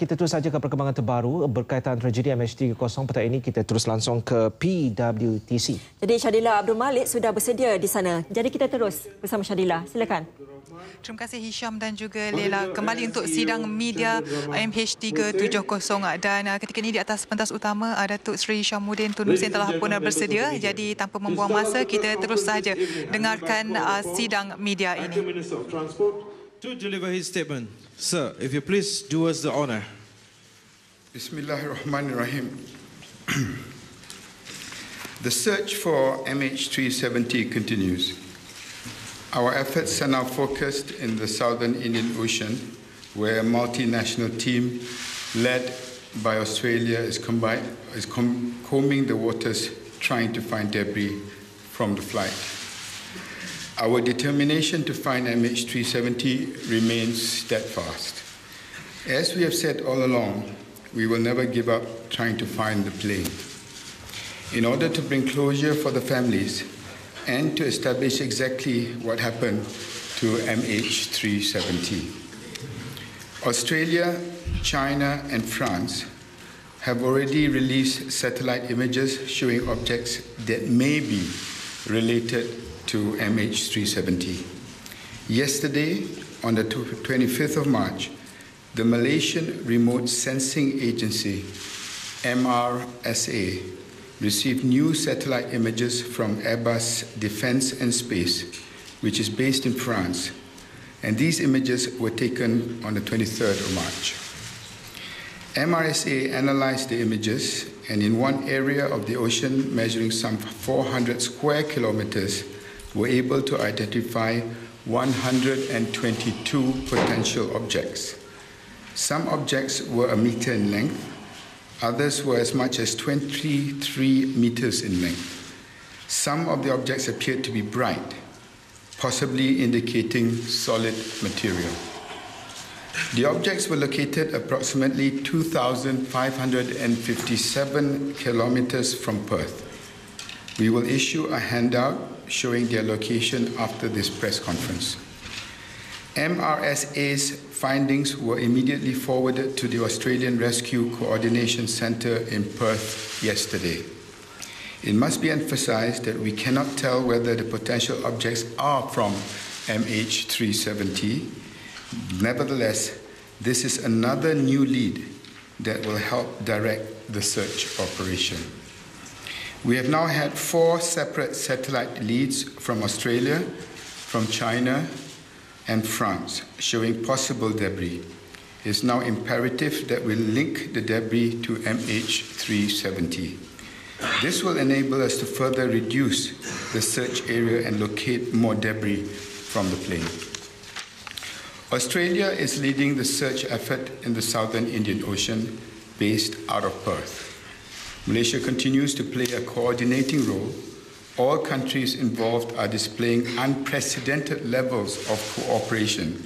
Kita terus saja ke perkembangan terbaru berkaitan tragedi MH370. Petang ini kita terus langsung ke PWTC. Jadi Syadila Abdul Malik sudah bersedia di sana. Jadi kita terus bersama Syadila. Silakan. Terima kasih Hisham dan juga Lela. Kembali untuk sidang media MH370 dan ketika ini di atas pentas utama Datuk Seri Syamuddin Tun Hussein telah pun bersedia. Jadi tanpa membuang masa kita terus saja dengarkan sidang media ini. To deliver his statement. Sir, if you please do us the honor. Bismillahirrahmanirrahim. The search for MH370 continues. Our efforts are now focused in the southern Indian Ocean, where a multinational team led by Australia is combing the waters trying to find debris from the flight. Our determination to find MH370 remains steadfast. As we have said all along, we will never give up trying to find the plane. In order to bring closure for the families and to establish exactly what happened to MH370. Australia, China, and France have already released satellite images showing objects that may be related to MH370. Yesterday, on the 25th of March, the Malaysian Remote Sensing Agency, MRSA, received new satellite images from Airbus Defence and Space, which is based in France, and these images were taken on the 23rd of March. MRSA analyzed the images, and in one area of the ocean measuring some 400 square kilometers, were able to identify 122 potential objects. Some objects were a meter in length, others were as much as 23 meters in length. Some of the objects appeared to be bright, possibly indicating solid material. The objects were located approximately 2,557 kilometers from Perth. We will issue a handout showing their location after this press conference. MRSA's findings were immediately forwarded to the Australian Rescue Coordination Centre in Perth yesterday. It must be emphasised that we cannot tell whether the potential objects are from MH370. Nevertheless, this is another new lead that will help direct the search operation. We have now had 4 separate satellite leads from Australia, from China, and France, showing possible debris. It is now imperative that we link the debris to MH370. This will enable us to further reduce the search area and locate more debris from the plane. Australia is leading the search effort in the southern Indian Ocean, based out of Perth. Malaysia continues to play a coordinating role. All countries involved are displaying unprecedented levels of cooperation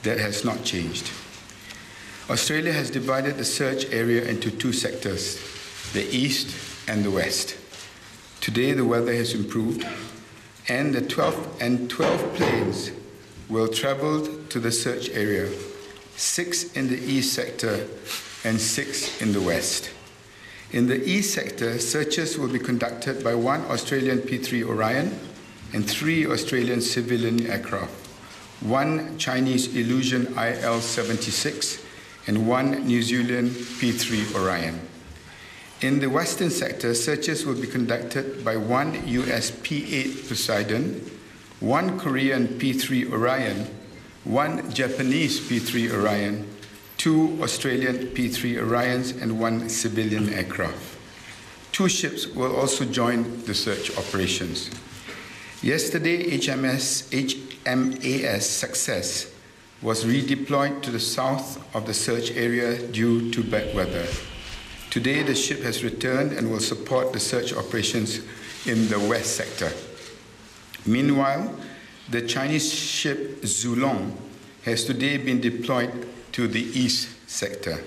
that has not changed. Australia has divided the search area into 2 sectors, the east and the west. Today the weather has improved and the 12 planes will travel to the search area, 6 in the east sector and 6 in the west. In the east sector, searches will be conducted by 1 Australian P3 Orion and 3 Australian civilian aircraft, 1 Chinese Illusion IL-76 and 1 New Zealand P3 Orion. In the western sector, searches will be conducted by 1 US P8 Poseidon, 1 Korean P3 Orion, 1 Japanese P3 Orion, 2 Australian P3 Orions and 1 civilian aircraft. 2 ships will also join the search operations. Yesterday, HMAS Success was redeployed to the south of the search area due to bad weather. Today, the ship has returned and will support the search operations in the west sector. Meanwhile, the Chinese ship Zulong has today been deployed to the east sector.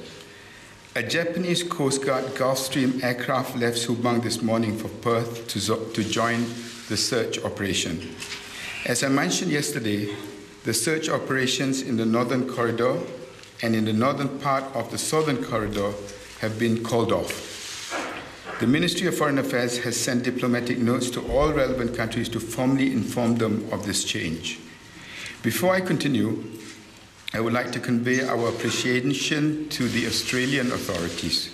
A Japanese Coast Guard Gulfstream aircraft left Subang this morning for Perth to join the search operation. As I mentioned yesterday, the search operations in the northern corridor and in the northern part of the southern corridor have been called off. The Ministry of Foreign Affairs has sent diplomatic notes to all relevant countries to formally inform them of this change. Before I continue, I would like to convey our appreciation to the Australian authorities,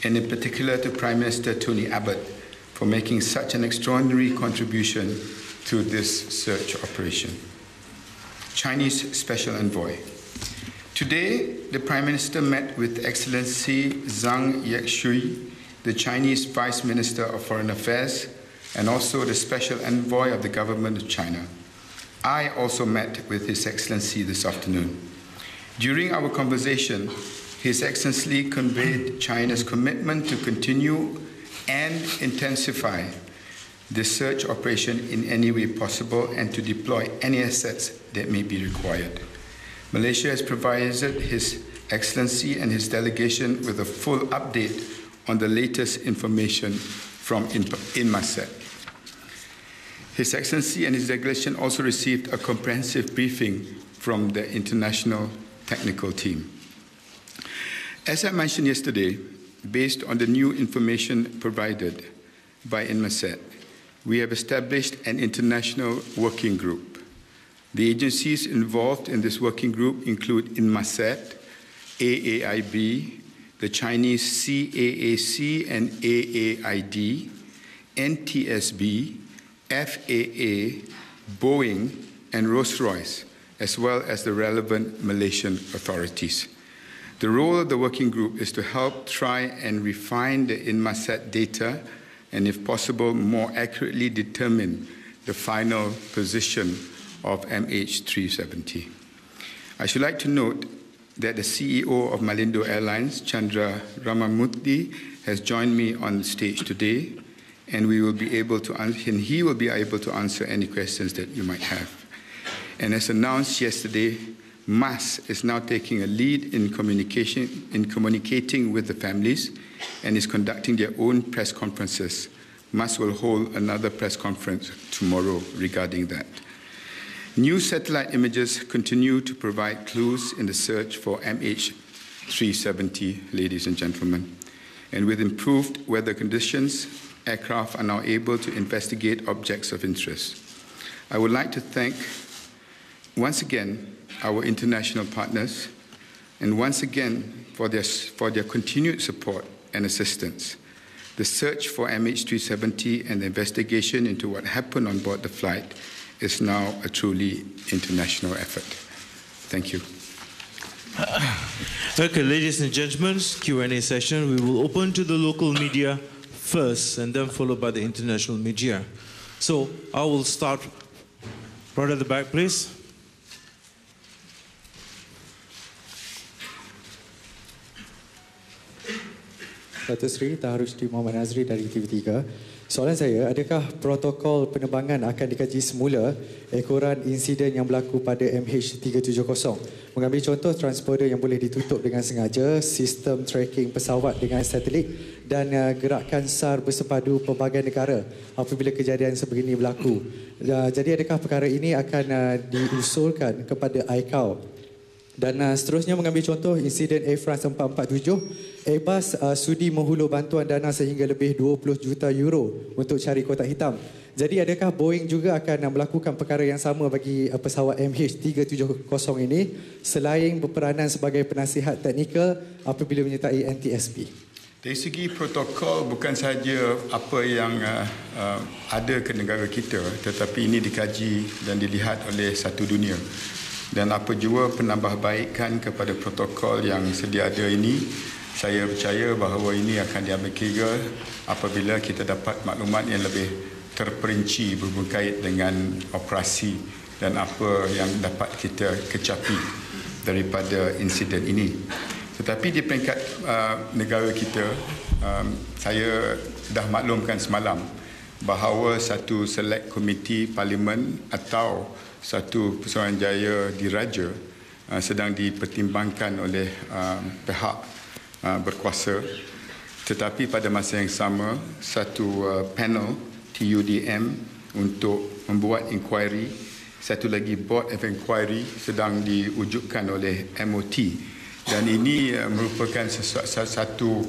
and in particular to Prime Minister Tony Abbott, for making such an extraordinary contribution to this search operation. Chinese Special Envoy. Today, the Prime Minister met with Excellency Zhang Yexui, the Chinese Vice Minister of Foreign Affairs, and also the Special Envoy of the Government of China. I also met with His Excellency this afternoon. During our conversation, His Excellency conveyed China's commitment to continue and intensify the search operation in any way possible and to deploy any assets that may be required. Malaysia has provided His Excellency and his delegation with a full update on the latest information from Inmarsat. His Excellency and his delegation also received a comprehensive briefing from the international technical team. As I mentioned yesterday, based on the new information provided by Inmarsat, we have established an international working group. The agencies involved in this working group include Inmarsat, AAIB, the Chinese CAAC and AAID, NTSB, FAA, Boeing, and Rolls-Royce, as well as the relevant Malaysian authorities. The role of the working group is to help try and refine the Inmarsat data and, if possible, more accurately determine the final position of MH370. I should like to note that the CEO of Malindo Airlines, Chandra Ramamurthy, has joined me on the stage today, and he will be able to answer any questions that you might have. And as announced yesterday, MAS is now taking a lead in communicating with the families and is conducting their own press conferences. MAS will hold another press conference tomorrow regarding that. New satellite images continue to provide clues in the search for MH370, ladies and gentlemen. And with improved weather conditions, aircraft are now able to investigate objects of interest. I would like to thank, once again, our international partners, and once again for their continued support and assistance. The search for MH370 and the investigation into what happened on board the flight is now a truly international effort. Thank you. Okay, ladies and gentlemen, Q&A session. We will open to the local media first and then followed by the international media. So I will start right at the back, please. Datuk Seri Taharusti Muhammad Nazri dari TV3. Soalan saya, adakah protokol penerbangan akan dikaji semula ekoran insiden yang berlaku pada MH370? Mengambil contoh transponder yang boleh ditutup dengan sengaja, sistem tracking pesawat dengan satelit dan gerakan SAR bersepadu pelbagai negara apabila kejadian sebegini berlaku. Jadi adakah perkara ini akan diusulkan kepada ICAO? Dan seterusnya mengambil contoh insiden Air France 447, Airbus sudi menghulur bantuan dana sehingga lebih 20 juta euro untuk cari kotak hitam. Jadi adakah Boeing juga akan melakukan perkara yang sama bagi pesawat MH370 ini selain berperanan sebagai penasihat teknikal apabila menyertai NTSB? Dari segi protokol bukan sahaja apa yang ada ke negara kita, tetapi ini dikaji dan dilihat oleh satu dunia. Dan apa jua penambahbaikan kepada protokol yang sedia ada ini, saya percaya bahawa ini akan diambil kira apabila kita dapat maklumat yang lebih terperinci berkait dengan operasi dan apa yang dapat kita kecapi daripada insiden ini. Tetapi di peringkat negara kita, saya dah maklumkan semalam bahawa satu select komiti parlimen atau satu Pusuruhanjaya diraja sedang dipertimbangkan oleh pihak berkuasa, tetapi pada masa yang sama satu panel TUDM untuk membuat inquiry, satu lagi board of inquiry sedang diwujudkan oleh MOT Dan ini merupakan satu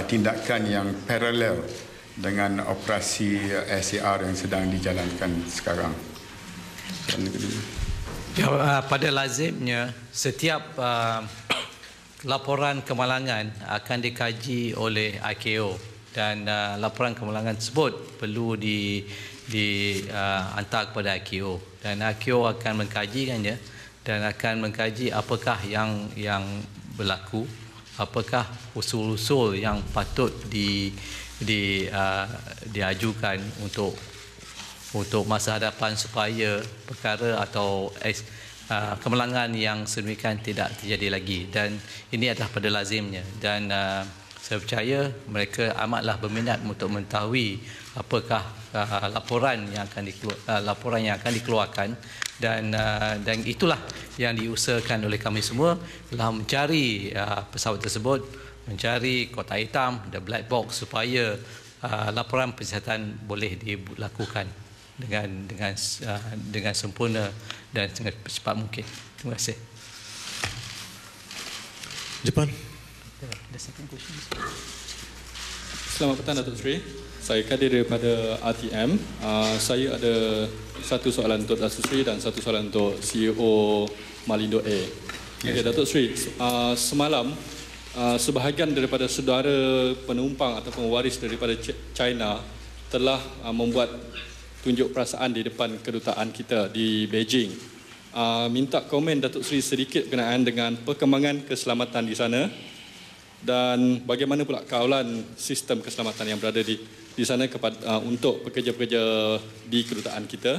tindakan yang paralel dengan operasi SAR yang sedang dijalankan sekarang. Ya, pada lazimnya setiap laporan kemalangan akan dikaji oleh IKO dan laporan kemalangan tersebut perlu dihantar kepada IKO dan IKO akan mengkajikannya dan akan mengkaji apakah yang berlaku, apakah usul-usul yang patut diajukan untuk masa hadapan supaya perkara atau kemalangan yang sedemikian tidak terjadi lagi, dan ini adalah pada lazimnya, dan saya percaya mereka amatlah berminat untuk mengetahui apakah laporan yang akan dikeluarkan, dan itulah yang diusahakan oleh kami semua dalam mencari pesawat tersebut, mencari kotak hitam, the black box, supaya laporan kesihatan boleh dilakukan dengan sempurna dan sangat cepat mungkin. Terima kasih. Jepun. Selamat petang Datuk Seri. Saya Kadir daripada RTM. Saya ada satu soalan untuk Datuk Seri dan satu soalan untuk CEO Malindo A. Okay, Datuk Seri, semalam sebahagian daripada saudara penumpang ataupun waris daripada China telah membuat tunjuk perasaan di depan kedutaan kita di Beijing. Minta komen Datuk Seri sedikit berkenaan dengan perkembangan keselamatan di sana dan bagaimana pula kawalan sistem keselamatan yang berada di sana untuk pekerja-pekerja di kedutaan kita,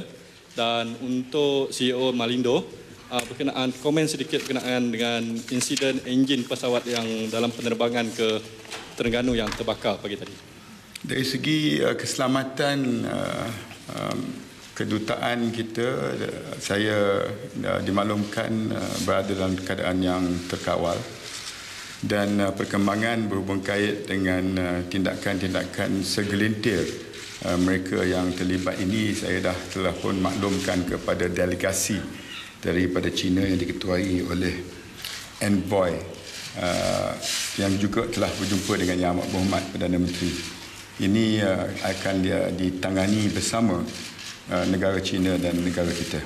dan untuk CEO Malindo berkenaan komen sedikit berkenaan dengan insiden enjin pesawat yang dalam penerbangan ke Terengganu yang terbakar pagi tadi. Dari segi keselamatan kedutaan kita, saya dimaklumkan berada dalam keadaan yang terkawal, dan perkembangan berhubung kait dengan tindakan-tindakan segelintir mereka yang terlibat ini, saya telah pun maklumkan kepada delegasi daripada China yang diketuai oleh envoy yang juga telah berjumpa dengan Yang Amat Berhormat Perdana Menteri. Ini akan ditangani bersama negara China dan negara kita.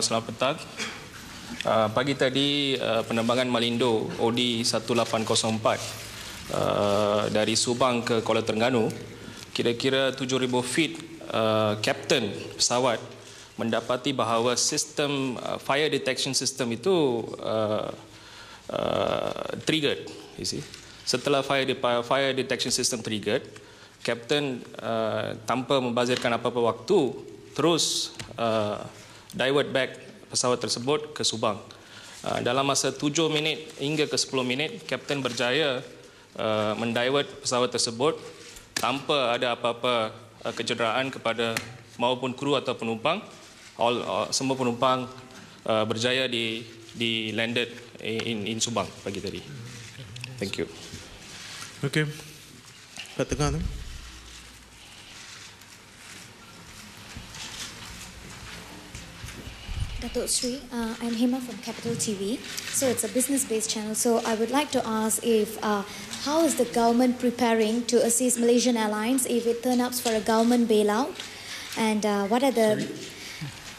Selamat petang. Pagi tadi penerbangan Malindo OD 1804 dari Subang ke Kuala Terengganu, kira-kira 7,000 feet, kapten pesawat mendapati bahawa sistem fire detection system itu triggered. You see? Setelah fire detection system triggered, kapten tanpa membazirkan apa-apa waktu terus divert back pesawat tersebut ke Subang. Dalam masa 7 minit hingga ke 10 minit, kapten berjaya mendivert pesawat tersebut tanpa ada apa-apa kecederaan kepada maupun kru atau penumpang. Semua penumpang berjaya di landed in Subang pagi tadi. Thank you. Okay. Katakan. Datuk Sri, I'm Hema from Capital TV. So it's a business-based channel. So I would like to ask if how is the government preparing to assist Malaysian Airlines if it turns up for a government bailout? And what are the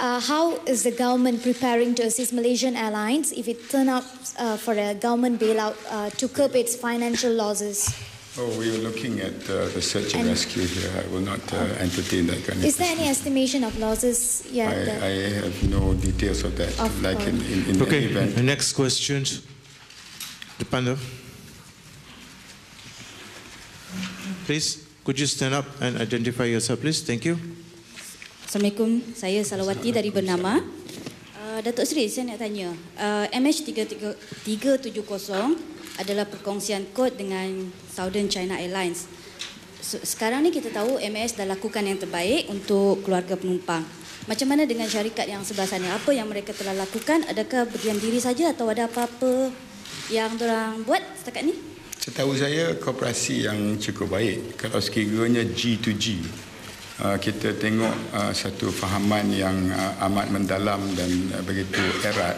how is the government preparing to assist Malaysian Airlines if it turns up for a government bailout to curb its financial losses? Oh, we are looking at the search and rescue here. I will not entertain that kind of Is there any estimation of losses? Yeah, I have no details of that. In okay, the event. The next question. Depanda. Please, could you stand up and identify yourself, please? Thank you. Assalamualaikum, saya Salawati dari Bernama. Datuk Seri, saya nak tanya, MH370 adalah perkongsian kod dengan Southern China Airlines. Sekarang ni kita tahu MAS dah lakukan yang terbaik untuk keluarga penumpang. Macam mana dengan syarikat yang sebelah sana? Apa yang mereka telah lakukan? Adakah berdiam diri saja atau ada apa-apa yang diorang buat setakat ni? Setahu saya kooperasi yang cukup baik. Kalau sekiranya G2G, kita tengok satu fahaman yang amat mendalam dan begitu erat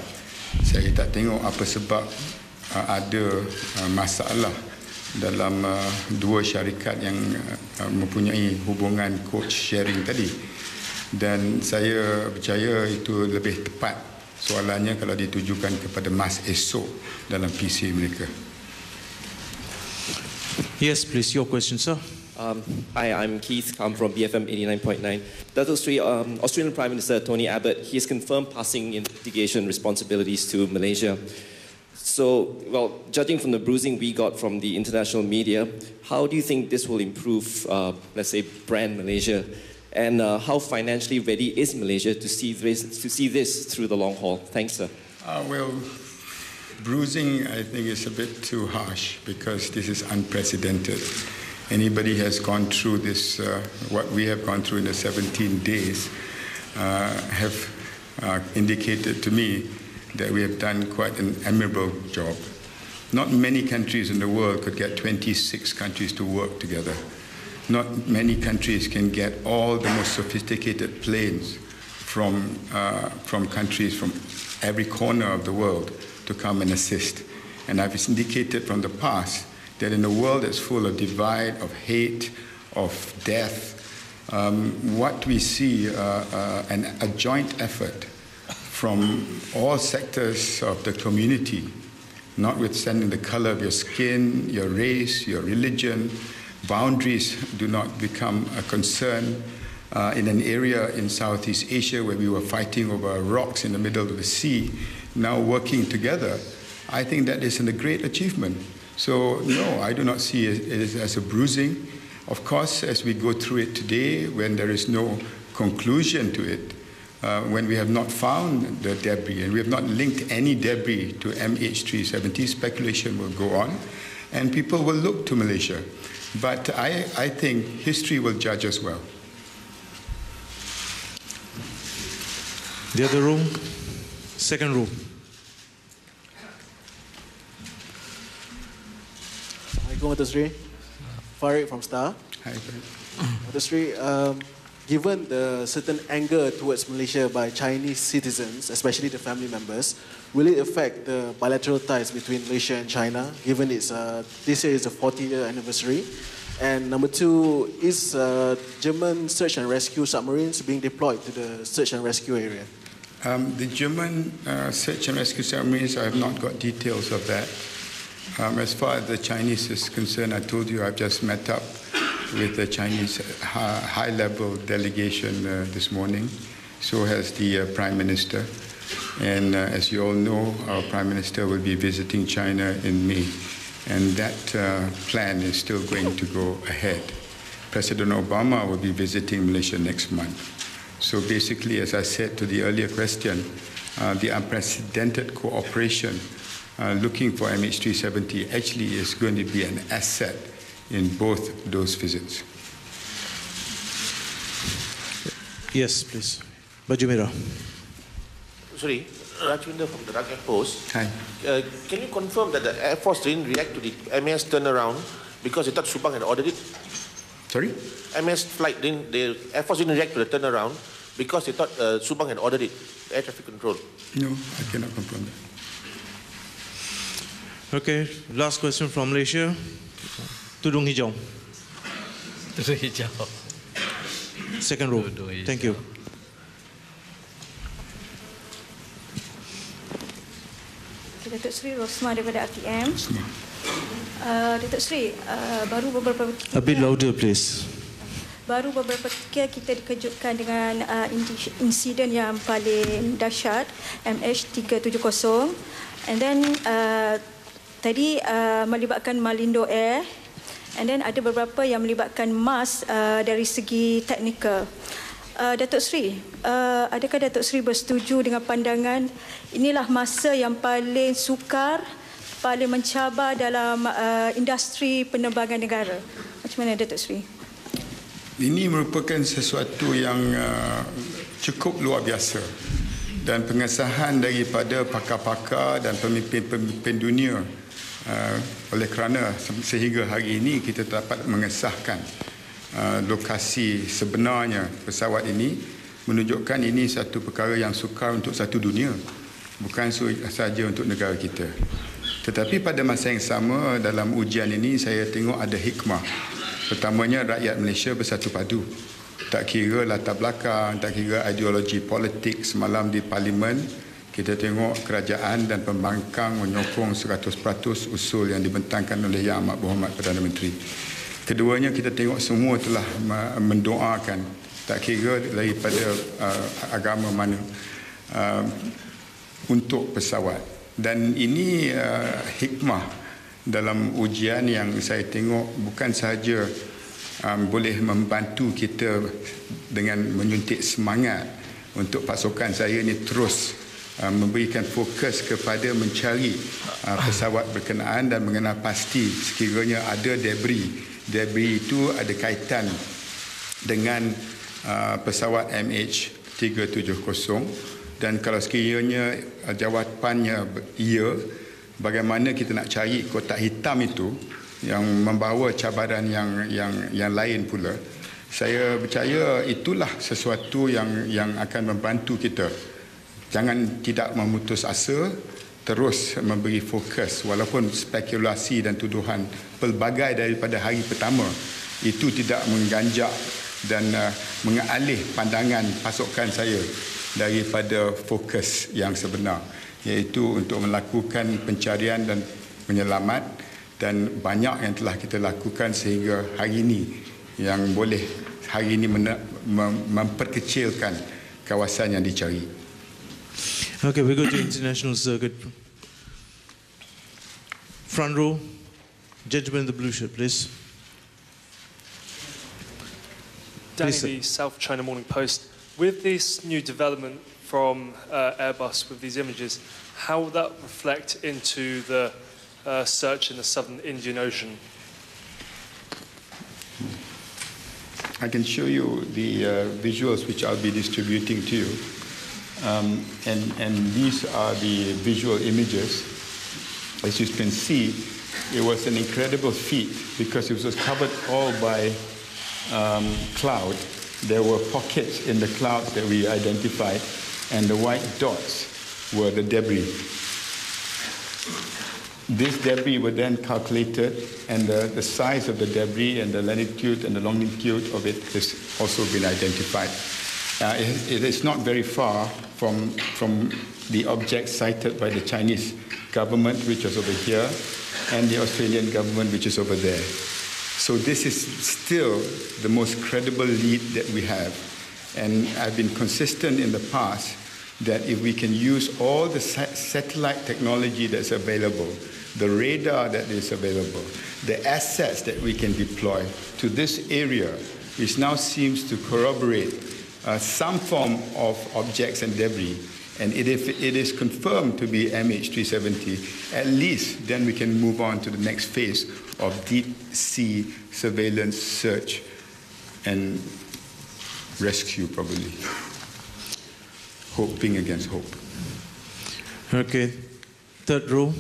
Saya tak tengok apa sebab ada masalah dalam dua syarikat yang mempunyai hubungan coach sharing tadi. Dan saya percaya itu lebih tepat soalannya kalau ditujukan kepada Mas Esok dalam PC mereka. Yes, please, your question, sir. Hi, I'm Keith. I'm from BFM 89.9. Dato' Sri, Australian Prime Minister Tony Abbott, he has confirmed passing investigation responsibilities to Malaysia. So, well, judging from the bruising we got from the international media, how do you think this will improve, let's say, brand Malaysia? And how financially ready is Malaysia to see this through the long haul? Thanks, sir. Well, bruising, I think, is a bit too harsh because this is unprecedented. Anybody has gone through this, what we have gone through in the 17 days, have indicated to me that we have done quite an admirable job. Not many countries in the world could get 26 countries to work together. Not many countries can get all the most sophisticated planes from countries from every corner of the world to come and assist. And I've indicated from the past that in a world that's full of divide, of hate, of death, what we see a joint effort from all sectors of the community, notwithstanding the color of your skin, your race, your religion, boundaries do not become a concern. In an area in Southeast Asia where we were fighting over rocks in the middle of the sea, now working together, I think that is a great achievement. So, no, I do not see it as a bruising. Of course, as we go through it today, when there is no conclusion to it, when we have not found the debris and we have not linked any debris to MH370, speculation will go on and people will look to Malaysia. But I think history will judge us well. The other room, second row. Assalamualaikum, Dato' Sri. Farid from Star. Hi, Farid. Dato' Sri, given the certain anger towards Malaysia by Chinese citizens, especially the family members, will it affect the bilateral ties between Malaysia and China, given it's, this year is the 40th anniversary? And number two, is German search and rescue submarines being deployed to the search and rescue area? The German search and rescue submarines, I have not got details of that. As far as the Chinese is concerned, I told you I've just met up with the Chinese high-level delegation this morning. So has the Prime Minister. And as you all know, our Prime Minister will be visiting China in May. And that plan is still going to go ahead. President Obama will be visiting Malaysia next month. So basically, as I said to the earlier question, the unprecedented cooperation looking for MH370 actually is going to be an asset in both those visits. Yes, please. Baju Merah. Sorry, Rajwinder from the Rakyat Post. Hi. Can you confirm that the Air Force didn't react to the MS turnaround because they thought Subang had ordered it? Sorry? MS flight the Air Force didn't react to the turnaround because they thought Subang had ordered it, air traffic control. No, I cannot confirm that. Okay, last question from Malaysia. Tudung Hijau. Tudung Hijau. Second row. Thank you. Datuk Sri Rosma daripada RTM. Datuk Sri, baru beberapa A bit louder, please. Baru beberapa ketika kita dikejutkan dengan insiden yang paling dahsyat MH370 and then tadi melibatkan Malindo Air and then ada beberapa yang melibatkan MAS dari segi teknikal. Datuk Sri, adakah Datuk Sri bersetuju dengan pandangan inilah masa yang paling sukar, paling mencabar dalam industri penerbangan negara? Macam mana Datuk Sri? Ini merupakan sesuatu yang cukup luar biasa dan pengesahan daripada pakar-pakar dan pemimpin-pemimpin dunia oleh kerana sehingga hari ini kita dapat mengesahkan lokasi sebenarnya pesawat ini menunjukkan ini satu perkara yang sukar untuk satu dunia bukan sahaja untuk negara kita. Tetapi pada masa yang sama dalam ujian ini saya tengok ada hikmah. Pertamanya rakyat Malaysia bersatu padu. Tak kira latar belakang, tak kira ideologi politik. Semalam di Parlimen kita tengok kerajaan dan pembangkang menyokong 100% usul yang dibentangkan oleh Yang Amat Berhormat Perdana Menteri. Keduanya kita tengok semua telah mendoakan, tak kira daripada agama mana, untuk pesawat. Dan ini hikmah dalam ujian yang saya tengok bukan sahaja boleh membantu kita dengan menyuntik semangat untuk pasukan saya ini terus memberikan fokus kepada mencari pesawat berkenaan dan mengenal pasti sekiranya ada debris. Debris itu ada kaitan dengan pesawat MH370 dan kalau sekiranya jawapannya ya, bagaimana kita nak cari kotak hitam itu yang membawa cabaran yang lain pula. Saya percaya itulah sesuatu yang akan membantu kita. Jangan tidak memutus asa, terus memberi fokus walaupun spekulasi dan tuduhan pelbagai daripada hari pertama itu tidak mengganjak dan mengalih pandangan pasukan saya daripada fokus yang sebenar, iaitu untuk melakukan pencarian dan penyelamat, dan banyak yang telah kita lakukan sehingga hari ini yang boleh hari ini memperkecilkan kawasan yang dicari. Okay, we go to international circuit. Front row, gentleman in the blue shirt, please. Danny, the South China Morning Post. With this new development from Airbus with these images, how will that reflect into the search in the southern Indian Ocean? I can show you the visuals which I'll be distributing to you. And these are the visual images. As you can see, it was an incredible feat because it was covered all by cloud. There were pockets in the clouds that we identified, and the white dots were the debris. This debris were then calculated, and the size of the debris and the latitude and the longitude of it has also been identified. It is not very far from the object cited by the Chinese government, which is over here, and the Australian government, which is over there. So this is still the most credible lead that we have. And I've been consistent in the past that if we can use all the satellite technology that's available, the radar that is available, the assets that we can deploy to this area, which now seems to corroborate some form of objects and debris, and if it is confirmed to be MH370, at least then we can move on to the next phase of deep sea surveillance, search, and rescue, probably. Hoping against hope. Okay, third row.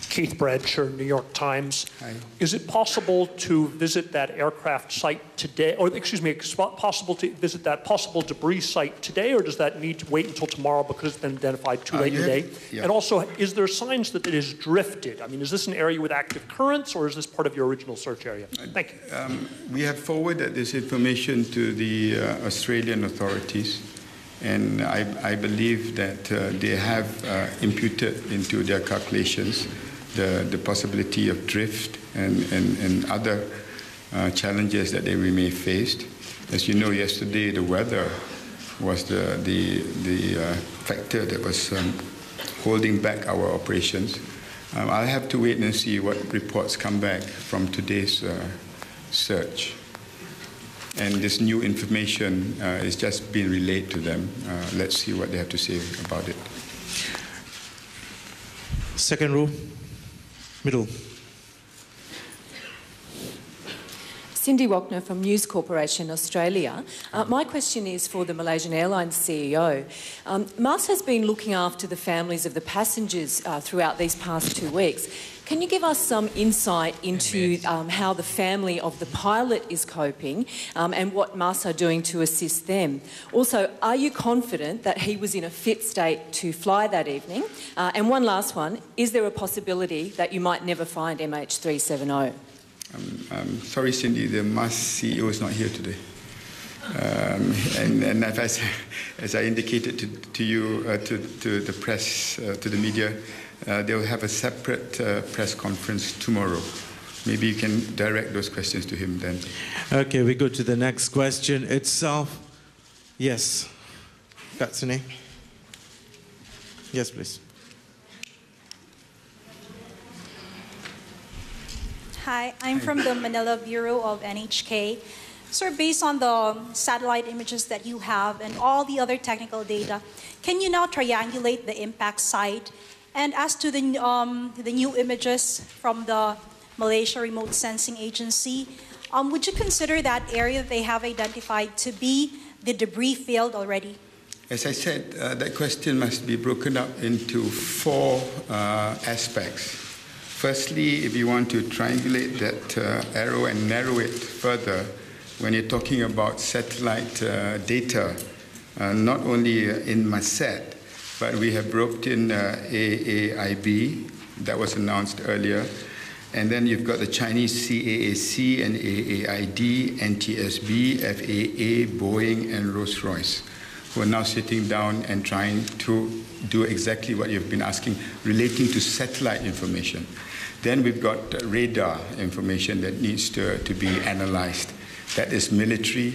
Keith Bradshaw, New York Times. Hi. Is it possible to visit that aircraft site today, or excuse me, possible to visit that possible debris site today, or does that need to wait until tomorrow because it's been identified too late today? Yeah. And also, is there signs that it is drifted? I mean, is this an area with active currents, or is this part of your original search area? Thank you. We have forwarded this information to the Australian authorities, and I believe that they have imputed into their calculations the possibility of drift and other challenges that they may face. As you know, yesterday the weather was the factor that was holding back our operations. I'll have to wait and see what reports come back from today's search. And this new information is just being relayed to them. Let's see what they have to say about it. Second row. Middle. Cindy Wachner from News Corporation Australia. My question is for the Malaysian Airlines CEO. MAS has been looking after the families of the passengers throughout these past 2 weeks. Can you give us some insight into how the family of the pilot is coping and what MAS are doing to assist them? Also, are you confident that he was in a fit state to fly that evening? And one last one, is there a possibility that you might never find MH370? I'm sorry, Cindy, the MAS CEO is not here today. And as I indicated to you, to the press, to the media, they'll have a separate press conference tomorrow. Maybe you can direct those questions to him then. Okay, we go to the next question itself. Yes, Katsune. Yes, please. Hi, I'm from the Manila Bureau of NHK. Sir, based on the satellite images that you have and all the other technical data, can you now triangulate the impact site? And as to the new images from the Malaysia Remote Sensing Agency, would you consider that area that they have identified to be the debris field already? As I said, that question must be broken up into four aspects. Firstly, if you want to triangulate that arrow and narrow it further, when you're talking about satellite data, not only in MASET, but we have roped in AAIB, that was announced earlier, and then you've got the Chinese CAAC and AAID, NTSB, FAA, Boeing, and Rolls-Royce, who are now sitting down and trying to do exactly what you've been asking, relating to satellite information. Then we've got radar information that needs to be analyzed. That is military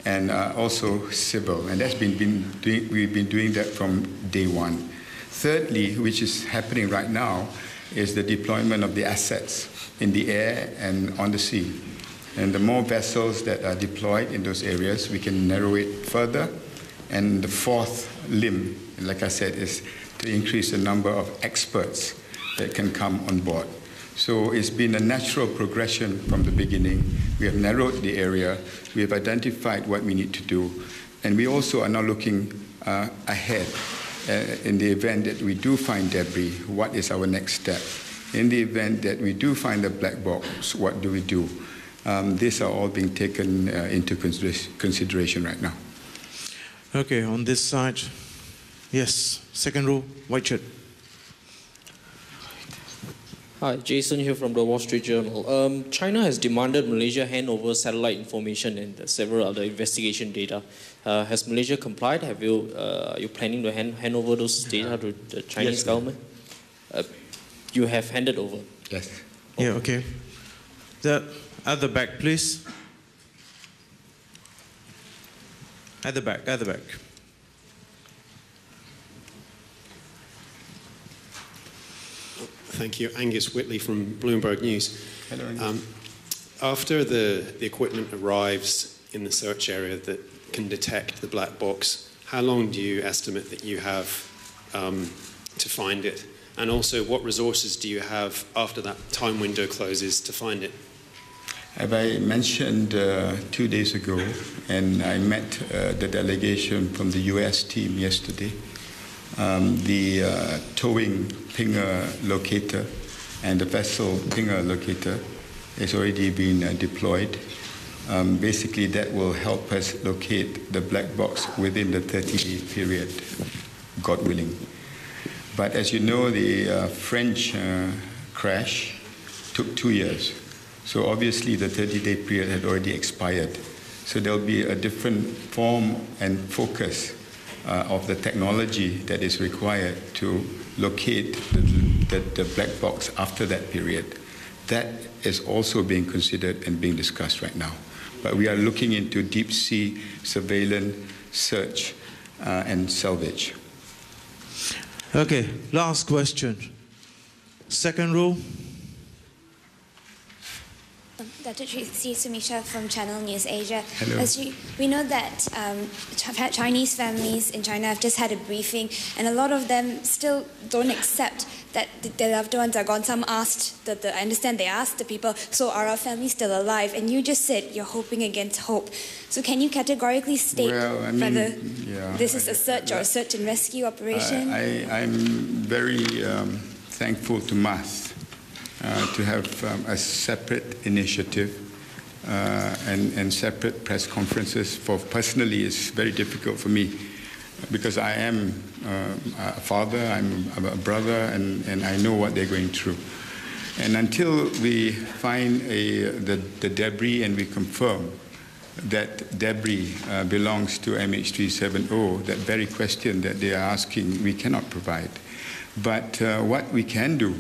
and also civil, and we've been doing that from day one. Thirdly, which is happening right now, is the deployment of the assets in the air and on the sea. And the more vessels that are deployed in those areas, we can narrow it further. And the fourth limb, like I said, is to increase the number of experts that can come on board. So it's been a natural progression from the beginning. We have narrowed the area, we have identified what we need to do, and we also are now looking ahead in the event that we do find debris, what is our next step? In the event that we do find a black box, what do we do? These are all being taken into consideration right now. Okay, on this side, yes, second row, white shirt. Hi, Jason here from the Wall Street Journal. China has demanded Malaysia hand over satellite information and several other investigation data. Has Malaysia complied? Are you planning to hand over those data to the Chinese government? You have handed over? Yes. Yeah, okay. At the back, please. At the back, at the back. Thank you. Angus Whitley from Bloomberg News. Hello, Angus. After the equipment arrives in the search area that can detect the black box, how long do you estimate that you have to find it? And also, what resources do you have after that time window closes to find it? As I mentioned 2 days ago, and I met the delegation from the US team yesterday, the towing pinger locator and the vessel pinger locator has already been deployed. Basically, that will help us locate the black box within the 30-day period, God willing. But as you know, the French crash took 2 years. So obviously, the 30-day period had already expired. So there'll be a different form and focus of the technology that is required to locate the black box after that period. That is also being considered and being discussed right now. But we are looking into deep sea surveillance, search, and salvage. Okay, last question. Second row. Dr. Tracy Sumisha from Channel News Asia. Hello. As we know that Chinese families in China have just had a briefing, and a lot of them still don't accept that their loved ones are gone. Some asked, I understand they asked the people, so are our families still alive? And you just said you're hoping against hope. So can you categorically state whether this is a search or a search and rescue operation? I'm very thankful to MAS to have a separate initiative and separate press conferences. Personally, it's very difficult for me because I am a father, I'm a brother, and I know what they're going through. And until we find the debris and we confirm that debris belongs to MH370, that very question that they are asking, we cannot provide. But what we can do,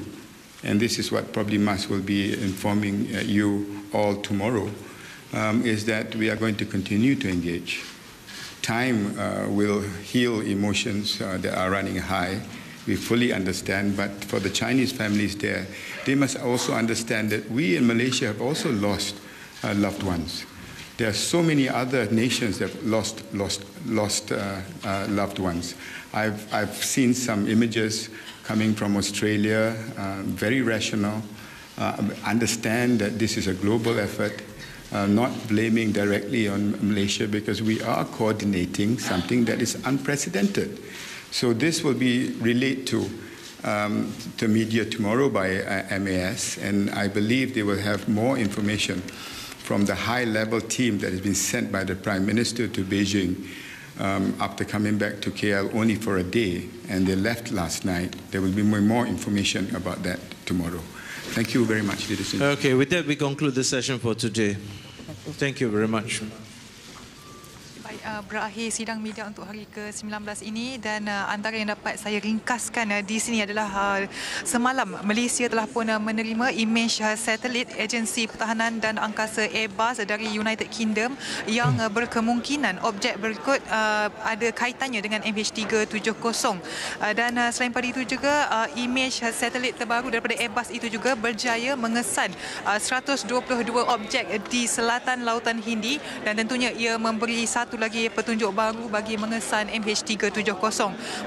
and this is what probably Mas will be informing you all tomorrow, is that we are going to continue to engage. Time will heal emotions that are running high. We fully understand, but for the Chinese families there, they must also understand that we in Malaysia have also lost loved ones. There are so many other nations that have lost loved ones. I've seen some images coming from Australia, very rational, understand that this is a global effort, not blaming directly on Malaysia because we are coordinating something that is unprecedented. So this will be relayed to media tomorrow by MAS, and I believe they will have more information from the high-level team that has been sent by the Prime Minister to Beijing after coming back to KL only for a day, and they left last night. There will be more information about that tomorrow. Thank you very much, ladies and gentlemen. Okay, with that we conclude the session for today. Thank you very much. Berakhir sidang media untuk hari ke-19 ini, dan antara yang dapat saya ringkaskan di sini adalah semalam Malaysia telah pun menerima imej satelit agensi pertahanan dan angkasa Airbus dari United Kingdom yang berkemungkinan objek berikut ada kaitannya dengan MH370, dan selain pada itu juga imej satelit terbaru daripada Airbus itu juga berjaya mengesan 122 objek di selatan Lautan Hindi, dan tentunya ia memberi satu lagi petunjuk baru bagi mengesan MH370.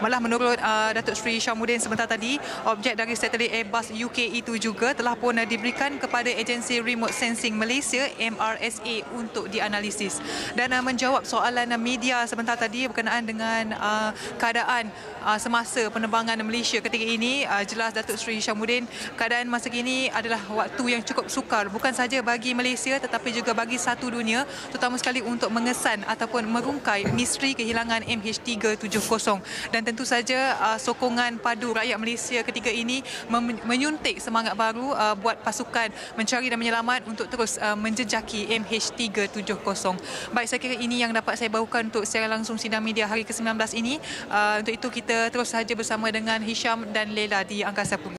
Malah menurut Datuk Seri Syamuddin sebentar tadi, objek dari satelit Airbus UK itu juga telah pun diberikan kepada agensi Remote Sensing Malaysia MRSA untuk dianalisis. Dan menjawab soalan media sebentar tadi berkenaan dengan keadaan semasa penerbangan Malaysia ketika ini, jelas Datuk Seri Syamuddin, keadaan masa kini adalah waktu yang cukup sukar bukan sahaja bagi Malaysia tetapi juga bagi satu dunia, terutama sekali untuk mengesan ataupun merungkai misteri kehilangan MH370. Dan tentu saja sokongan padu rakyat Malaysia ketika ini menyuntik semangat baru buat pasukan mencari dan menyelamat untuk terus menjejaki MH370. Baik, saya kira ini yang dapat saya bawakan untuk secara langsung sidang media hari ke-19 ini. Untuk itu kita terus sahaja bersama dengan Hisham dan Leila di Angkasa Puri.